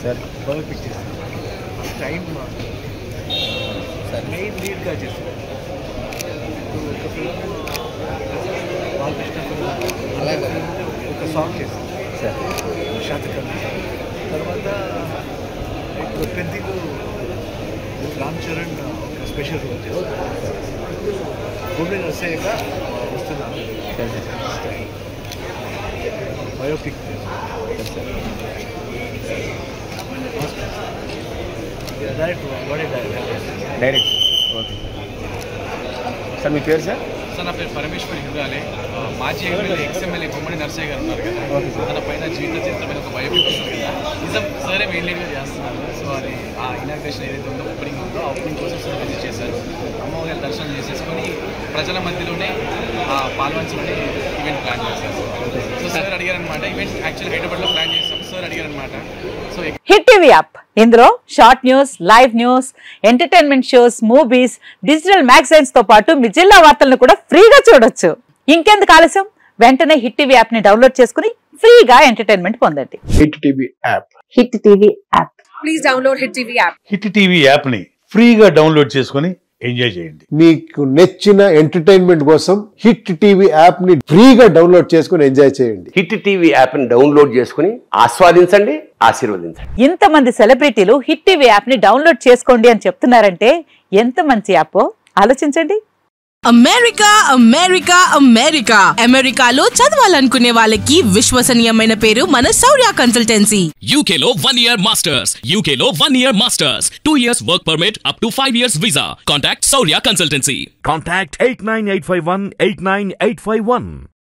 Sir बहुत pictures time sir main lead का చేశారు ఒక ఫిల్మ్ బాలకృష్ణ అలాగే ఒక సాంగ్ చేశారు సార్ శాతకం తర్వాత ఇప్పుడు పెద్దిలో రామ్ చరణ్ ఒక స్పెషల్ రోల్ చేశారు గుండె నర్సయ్యగా వస్తున్నారు బయోపిక్ డైరెక్ట్ ఓకే సార్ మీ పేరు సార్ సార్ నా పేరు పరమేశ్వరి యుగాలే మాజీ ఎమ్మెల్యే ఎక్స్ఎమ్మెల్యే గుమ్మడి నర్సయ్య గారు ఉన్నారు కదా తన పైన జీవిత చరిత్రమైన ఒక బయోపిక్ వస్తుంది కదా నిజం సరే మెయిన్ లీడ్గా చేస్తున్నారు సో అది ఆ ఇనాగ్రేషన్ ఏదైతే ఉందో ఓపెనింగ్ ఉందో ఆ ఓపెనింగ్ కోసం సార్ విజిట్ చేశారు అమ్మవారి దర్శనం చేసేసుకొని ప్రజల మధ్యలోనే పాల్వంచమని ఈవెంట్ ప్లాన్ చేశారు సో సార్ అడిగారనమాట ఈవెంట్ యాక్చువల్లీ హైదరాబాద్లో ప్లాన్ చేస్తాం సార్ అడిగారనమాట సో హిట్ టీవీ యాప్ ఇందులో short news, live news, entertainment shows, movies, digital magazines తో పాటు మీ జిల్లా వార్తలను కూడా ఫ్రీగా చూడొచ్చు. ఇంకెందుకు ఆలస్యం, వెంటనే హిట్ టీవీ యాప్ ని డౌన్లోడ్ చేసుకుని ఫ్రీగా ఎంటర్టైన్మెంట్ పొందండి. Hit TV app. Hit TV app please download hit TV app. Hit TV app ని ఫ్రీగా డౌన్లోడ్ చేసుకుని ఎంజాయ్ చేయండి. మీకు నచ్చిన ఎంటర్టైన్మెంట్ కోసం హిట్ టీవీ యాప్ ని ఫ్రీగా డౌన్లోడ్ చేసుకుని ఎంజాయ్ చేయండి. హిట్ టీవీ యాప్ ని డౌన్లోడ్ చేసుకుని ఆస్వాదించండి, ఆశీర్వదించండి. ఇంతమంది సెలబ్రిటీలు హిట్ టీవీ యాప్ ని డౌన్లోడ్ చేసుకోండి అని చెప్తున్నారంటే ఎంత మంచి యాప్ ఆలోచించండి. అమెరికా అమెరికా అమెరికా అమెరికాలో చదవాలనుకునే వాళ్ళకి విశ్వసనీయమైన పేరు మన శౌర్య కన్సల్టెన్సీ. UK లో 1 year masters, UK లో 1 year masters, 2 years work permit up to 5 years visa. Contact Shaurya Consultancy. Contact 89851 89851.